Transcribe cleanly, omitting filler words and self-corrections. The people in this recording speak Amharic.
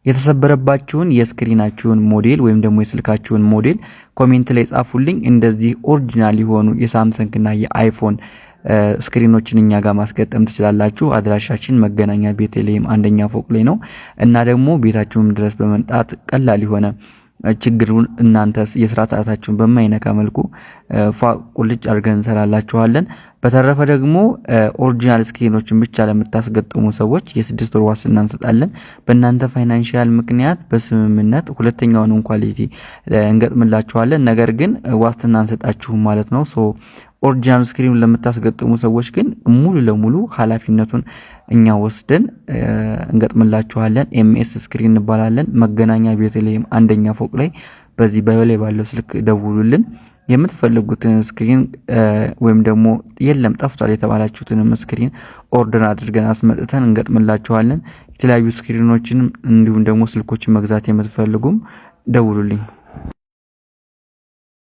የተሰበረባችሁን የስክሪናችሁን ሞዴል ወይም ደግሞ የስልካችሁን ሞዴል ኮሜንት ላይ ጻፉልኝ። እንደዚህ ኦሪጂናል የሆኑ የሳምሰንግ እና የአይፎን ስክሪኖችን እኛ ጋር ማስገጠም ትችላላችሁ። አድራሻችን መገናኛ ቤተልሔም አንደኛ ፎቅ ላይ ነው እና ደግሞ ቤታችሁም ድረስ በመምጣት ቀላል የሆነ ችግሩን እናንተ የስራ ሰዓታችሁን በማይነካ መልኩ ቁልጭ አድርገን እንሰራላችኋለን። በተረፈ ደግሞ ኦሪጂናል ስክሪኖችን ብቻ ለምታስገጥሙ ሰዎች የ6 ወር ዋስትና እንሰጣለን። በእናንተ ፋይናንሻል ምክንያት በስምምነት ሁለተኛውን ኳሊቲ እንገጥምላችኋለን። ነገር ግን ዋስትና እንሰጣችሁም ማለት ነው። ኦሪጂናል ስክሪን ለምታስገጥሙ ሰዎች ግን ሙሉ ለሙሉ ኃላፊነቱን እኛ ወስደን እንገጥምላችኋለን። ኤምኤስ ስክሪን እንባላለን። መገናኛ ቤተልሔም አንደኛ ፎቅ ላይ በዚህ ባዮ ላይ ባለው ስልክ ደውሉልን። የምትፈልጉትን ስክሪን ወይም ደግሞ የለም ጠፍቷል የተባላችሁትን ስክሪን ኦርደር አድርገን አስመጥተን እንገጥምላችኋለን። የተለያዩ ስክሪኖችን እንዲሁም ደግሞ ስልኮችን መግዛት የምትፈልጉም ደውሉልኝ።